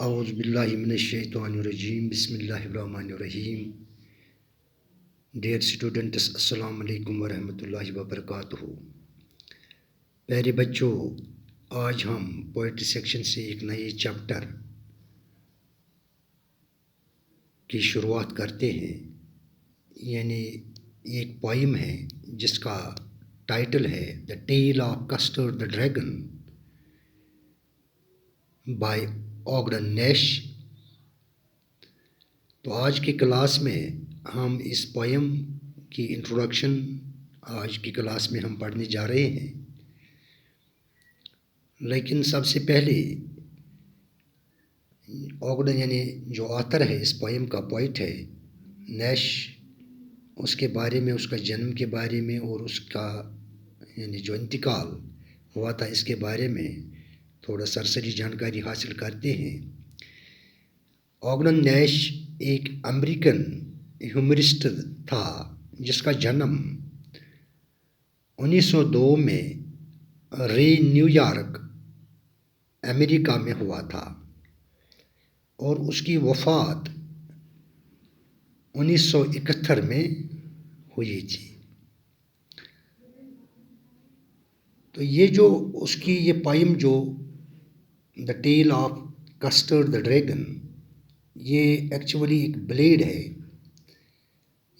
اعوذ باللہ من الشیطان الرجیم بسم اللہ الرحمن الرحیم. ڈیئر اسٹوڈنٹس، السلام علیکم ورحمۃ اللہ وبرکاتہ. پیارے بچوں، آج ہم پوئٹری سیکشن سے ایک نئے چیپٹر کی شروعات کرتے ہیں. یعنی ایک پوئم ہے جس کا ٹائٹل ہے the tale of Custard the Dragon by Ogden Nash. تو آج کی کلاس میں ہم اس پوئم کی انٹروڈکشن آج کی کلاس میں ہم پڑھنے جا رہے ہیں. لیکن سب سے پہلے اوگڈن یعنی جو آتھر ہے اس پوئم کا، پوئٹ ہے نیش، اس کے بارے میں، اس کا جنم کے بارے میں اور اس کا یعنی جو انتقال ہوا تھا اس کے بارے میں تھوڑا سرسری جانکاری حاصل کرتے ہیں. اوگڈن نیش ایک امریکن ہیومرسٹ تھا جس کا جنم 1902 میں نیو یارک امریکہ میں ہوا تھا اور اس کی وفات 1971 میں ہوئی تھی. تو یہ جو اس کی یہ پوئم جو the tale of Custard the Dragon, یہ ایکچولی ایک بلیڈ ہے.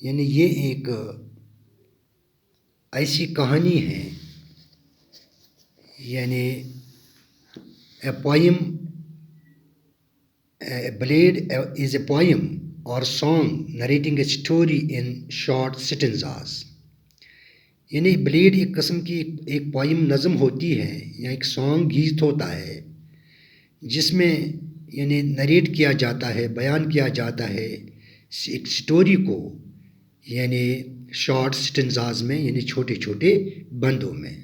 یعنی یہ ایک ایسی کہانی ہے، یعنی a poem, a ballad is a poem or song narrating a story in short stanzas. یعنی بلیڈ ایک قسم کی ایک پوئم نظم ہوتی ہے یا ایک سانگ گیت ہوتا ہے جس میں یعنی نریٹ کیا جاتا ہے، بیان کیا جاتا ہے ایک سٹوری کو، یعنی شارٹ سٹنزاز میں، یعنی چھوٹے چھوٹے بندوں میں.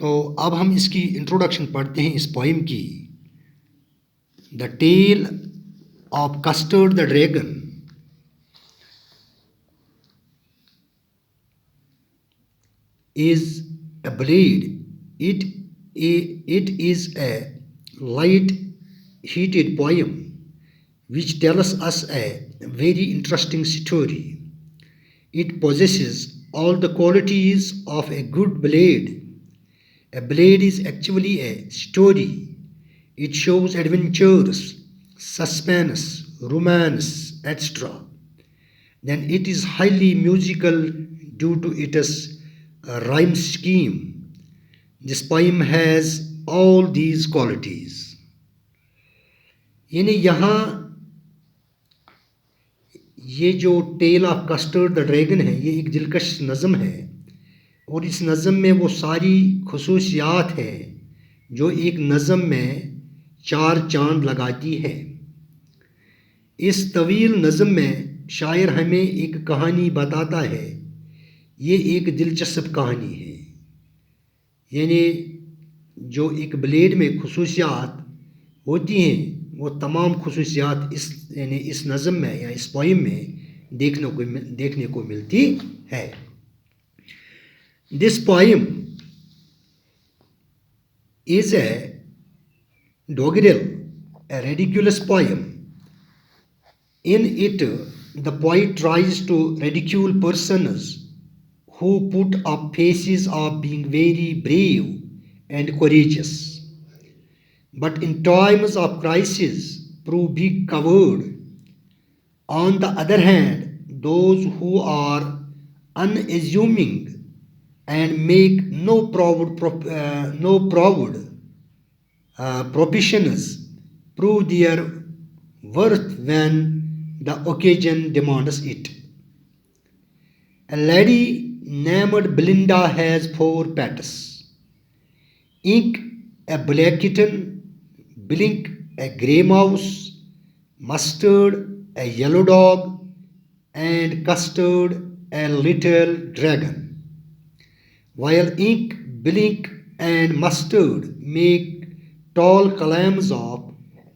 تو اب ہم اس کی انٹروڈکشن پڑھتے ہیں اس پوئم کی. دا tale of Custard the dragon is a blade. It is a light-hearted poem which tells us a very interesting story. It possesses all the qualities of a good blade. A blade is actually a story. It shows adventures, suspense, romance, etc. Then it is highly musical due to its rhyme scheme. This poem has all these qualities. یعنی یہاں یہ جو tell of Custard the dragon ہے، یہ ایک دلکش نظم ہے اور اس نظم میں وہ ساری خصوصیات ہیں جو ایک نظم میں 4 چاند لگاتی ہے. اس طویل نظم میں شاعر ہمیں ایک کہانی بتاتا ہے. یہ ایک دلچسپ کہانی ہے. یعنی جو ایک بلیڈ میں خصوصیات ہوتی ہیں وہ تمام خصوصیات اس نظم میں یا اس پوئم میں دیکھنے کو ملتی ہے. This poem is a doggerel, a ridiculous poem. In it, the poet tries to ridicule persons who put up faces of being very brave and courageous, but in times of crisis prove big coward. On the other hand, those who are unassuming and make no proud professions prove their worth when the occasion demands it. A lady named Belinda has 4 pets: Ink, a black kitten; Blink, a grey mouse; Mustard, a yellow dog; and Custard, a little dragon. While Ink, Blink, and Mustard make tall claims of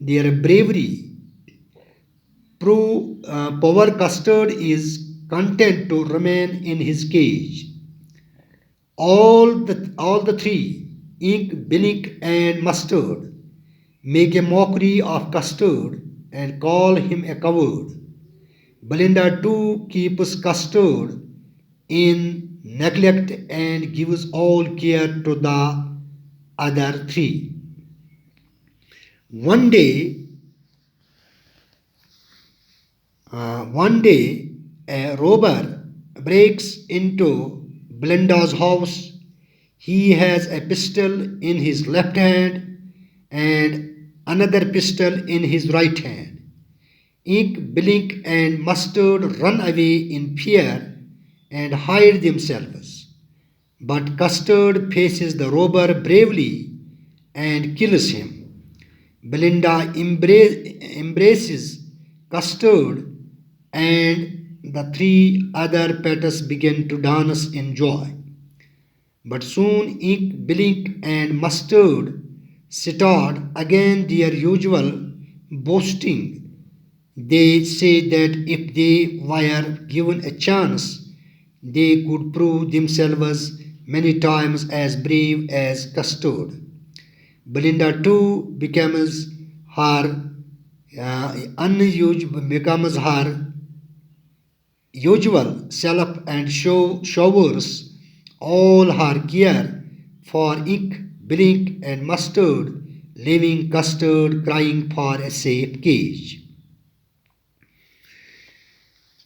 their bravery, poor Custard is content to remain in his cage. All the 3, Ink, Blink, and Mustard, make a mockery of Custard and call him a coward. Belinda too keeps Custard in neglect and gives all care to the other three. One day, a robber breaks into Belinda's house. He has a pistol in his left hand and another pistol in his right hand. Ink, Blink, and Mustard run away in fear and hide themselves. But Custard faces the robber bravely and kills him. Belinda embraces Custard, and the three other pets begin to dance in joy. But soon Ink, Blink, and Mustard start again their usual boasting. They say that if they were given a chance, they could prove themselves many times as brave as Custard. Belinda too becomes her usual self and showers all her care for Ink, Blink, and Mustard, leaving Custard crying for a safe cage.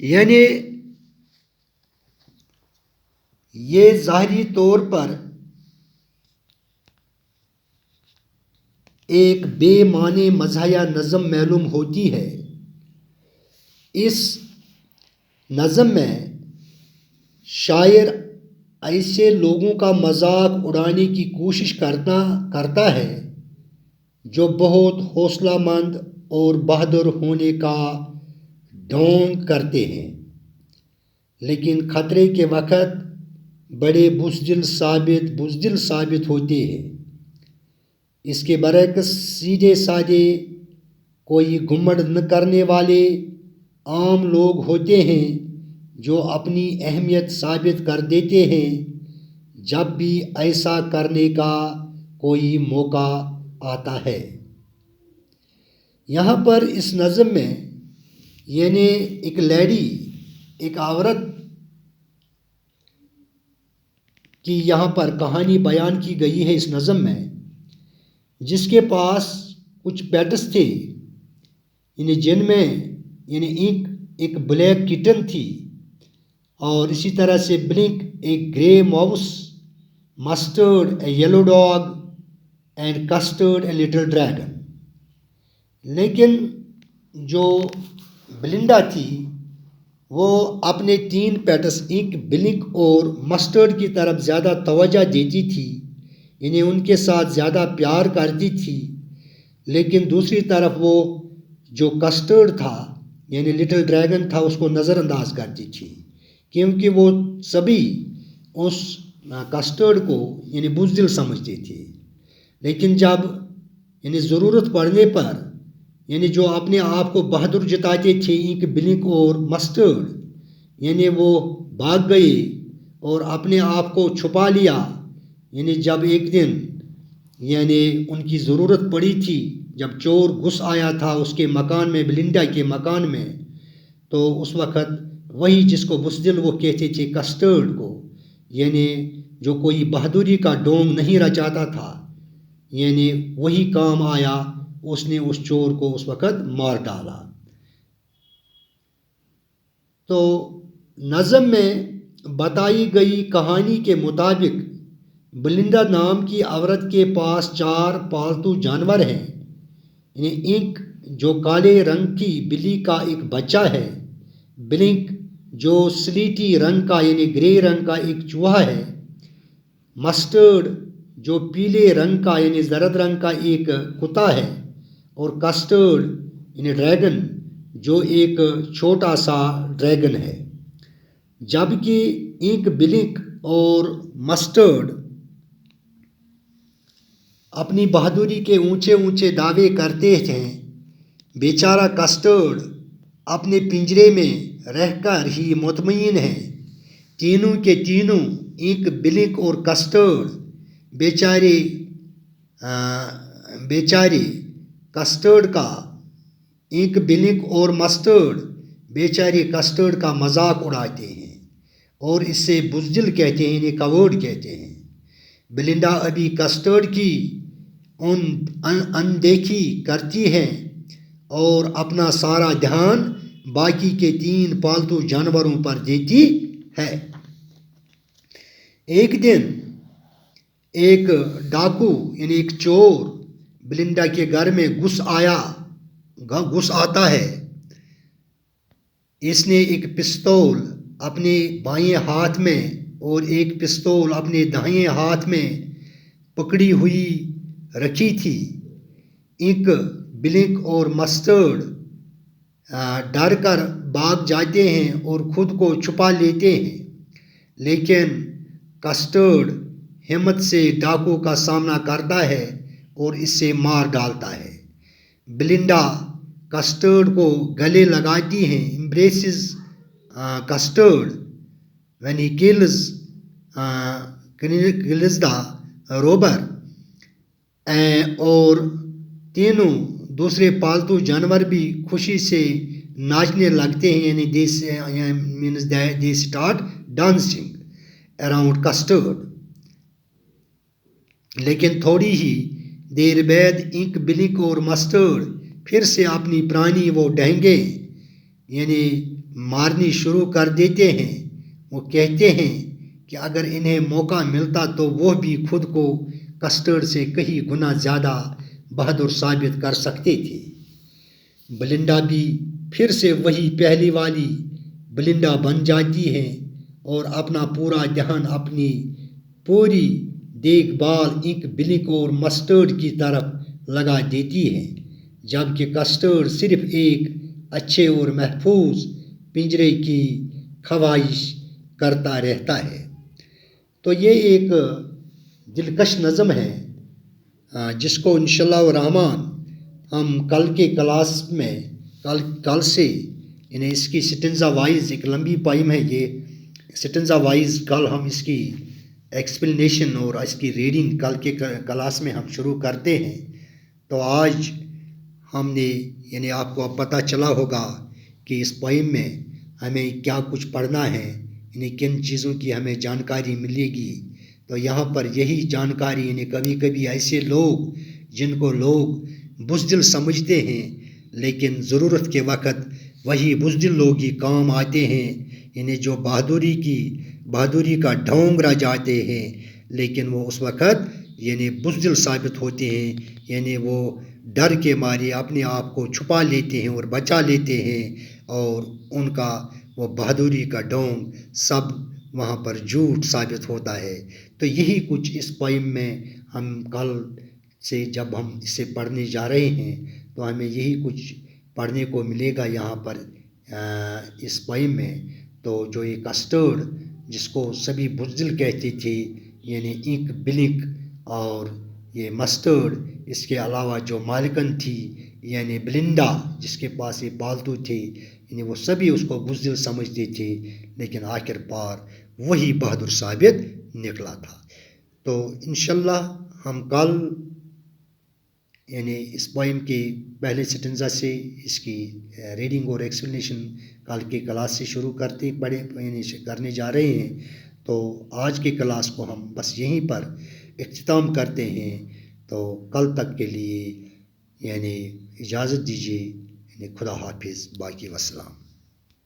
یعنی یہ ظاہری طور پر ایک بے معنی مزاحیہ نظم معلوم ہوتی ہے. اس نظم میں شاعر ایسے لوگوں کا مذاق اڑانے کی کوشش کرتا ہے جو بہت حوصلہ مند اور بہادر ہونے کا ڈھونگ کرتے ہیں، لیکن خطرے کے وقت بڑے بزدل ثابت ہوتے ہیں. اس کے برعکس سیدھے سادے کوئی گھمنڈ نہ کرنے والے عام لوگ ہوتے ہیں جو اپنی اہمیت ثابت کر دیتے ہیں جب بھی ایسا کرنے کا کوئی موقع آتا ہے. یہاں پر اس نظم میں یعنی ایک لیڈی، ایک عورت کی یہاں پر کہانی بیان کی گئی ہے اس نظم میں، جس کے پاس کچھ پیٹس تھے، یعنی جن میں ایک بلیک کٹن تھی، اور اسی طرح سے بلنک ایک grey mouse, Mustard a yellow dog and Custard a little dragon. لیکن جو بلنڈا تھی وہ اپنے تین پیٹس انک، بلنک اور مسٹرڈ کی طرف زیادہ توجہ دیتی تھی، یعنی ان کے ساتھ زیادہ پیار کرتی تھی. لیکن دوسری طرف وہ جو کسٹرڈ تھا یعنی لٹل ڈریگن تھا اس کو نظر انداز کرتی تھی، کیونکہ وہ سبھی اس کسٹرڈ کو یعنی بزدل سمجھتے تھے. لیکن جب ضرورت پڑنے پر جو اپنے آپ کو بہادر جتاتے تھے انک، بلنک اور مسٹرڈ، وہ بھاگ گئے اور اپنے آپ کو چھپا لیا. جب ایک دن ان کی ضرورت پڑی تھی، جب چور گھس آیا تھا اس کے مکان میں، بلنڈا کے مکان میں، تو اس وقت وہی جس کو بزدل وہ کہتے تھے کسٹرڈ کو، جو کوئی بہادری کا ڈونگ نہیں رچاتا تھا، وہی کام آیا. اس نے اس چور کو اس وقت مار ڈالا. تو نظم میں بتائی گئی کہانی کے مطابق بلنڈا نام کی عورت کے پاس 4 پالتو جانور ہیں. انک جو کالے رنگ کی بلی کا ایک بچہ ہے، بلنک جو سلیٹی رنگ کا گرے رنگ کا ایک چوہا ہے، مسٹرڈ جو پیلے رنگ کا زرد رنگ کا ایک کتا ہے، اور کسٹرڈ ڈریگن جو ایک چھوٹا سا ڈریگن ہے. جبکہ انک، بلنک اور مسٹرڈ اپنی بہادری کے اونچے اونچے دعوے کرتے تھے، بیچارہ کسٹرڈ اپنے پنجرے میں رہ کر ہی مطمئن ہے. تینوں کے تینوں انک، بلنک اور کسٹرڈ بیچارے کسٹرڈ کا انک بلنک اور مسٹرڈ بیچارے کسٹرڈ کا مذاق اڑاتے ہیں اور اس سے بزدل کہتے ہیں، انہیں کورڈ کہتے ہیں۔ بلنڈا ابھی کسٹرڈ کی اندیکھی کرتی ہے اور اپنا سارا دھیان باقی کے 3 پالتو جانوروں پر دیتی ہے۔ ایک دن ایک ڈاکو یعنی ایک چور بلنڈا کے گھر میں گھس آتا ہے۔ اس نے ایک پستول اپنے بائیں ہاتھ میں اور ایک پستول اپنے دائیں ہاتھ میں پکڑی ہوئی رکھی تھی۔ انک بلنک اور مسٹرڈ ڈر کر بھاگ جاتے ہیں اور خود کو چھپا لیتے ہیں، لیکن کسٹرڈ ہمت سے ڈاکو کا سامنا کرتا ہے اور اس سے مار ڈالتا ہے۔ بلنڈا کسٹرڈ کو گلے لگاتی ہیں، embraces custard when he kills the robber، اور تینوں دوسرے پالتو جانور بھی خوشی سے ناچنے لگتے ہیں، یعنی they start dancing around custard۔ لیکن تھوڑی ہی دیر بعد انک بلنک اور مسٹرڈ پھر سے اپنی پرانی وہ ڈھنگیں یعنی مارنی شروع کر دیتے ہیں۔ وہ کہتے ہیں کہ اگر انہیں موقع ملتا تو وہ بھی خود کو کسٹرڈ سے کئی گنا زیادہ بہادر ثابت کر سکتے تھے۔ بلنڈا بھی پھر سے وہی پہلی والی بلنڈا بن جاتی ہے اور اپنا پورا دھیان اپنی پوری دیکھ بھال انک بلنک اور مسٹرڈ کی طرف لگا دیتی ہے، جبکہ کسٹرڈ صرف ایک اچھے اور محفوظ پنجرے کی خواہش کرتا رہتا ہے۔ تو یہ ایک دلکش نظم ہے جس کو انشاءاللہ الرحمن ہم کل کے کلاس میں کل سے یعنی اس کی سٹنزا وائز ایک لمبی پوئم ہے، یہ سٹنزا وائز کل ہم اس کی ایکسپلینیشن اور اس کی ریڈنگ کل کے کلاس میں ہم شروع کرتے ہیں۔ تو آج ہم نے یعنی آپ کو اب پتہ چلا ہوگا کہ اس پوئم میں ہمیں کیا کچھ پڑھنا ہے، یعنی کن چیزوں کی ہمیں جانکاری ملے گی۔ تو یہاں پر یہی جانکاری یعنی کبھی کبھی ایسے لوگ جن کو لوگ بزدل سمجھتے ہیں لیکن ضرورت کے وقت وہی بزدل لوگ ہی کام آتے ہیں، یعنی جو بہادری کا ڈھونگ رہ جاتے ہیں لیکن وہ اس وقت یعنی بزدل ثابت ہوتے ہیں، یعنی وہ ڈر کے مارے اپنے آپ کو چھپا لیتے ہیں اور بچا لیتے ہیں اور ان کا وہ بہادری کا ڈھونگ سب وہاں پر جھوٹ ثابت ہوتا ہے۔ تو یہی کچھ اس پوئم میں ہم کل سے جب ہم اسے پڑھنے جا رہے ہیں تو ہمیں یہی کچھ پڑھنے کو ملے گا یہاں پر اس پوئم میں۔ تو جو یہ کسٹرڈ جس کو سبھی بزدل کہتے تھے یعنی انک بلنک اور یہ مسٹرڈ، اس کے علاوہ جو مالکن تھی یعنی بلنڈا جس کے پاس یہ پالتو تھے، یعنی وہ سبھی اس کو بزدل سمجھتے تھے لیکن آخر پار وہی بہادر ثابت نکلا تھا۔ تو انشاءاللہ ہم کل یعنی اس پوئم کے پہلے سٹنزا سے اس کی ریڈنگ اور ایکسپلینیشن کل کے کلاس سے شروع کرنے جا رہے ہیں۔ تو آج کے کلاس کو ہم بس یہیں پر اختتام کرتے ہیں۔ تو کل تک کے لیے یعنی اجازت دیجیے، یعنی خدا حافظ، باقی وسلام۔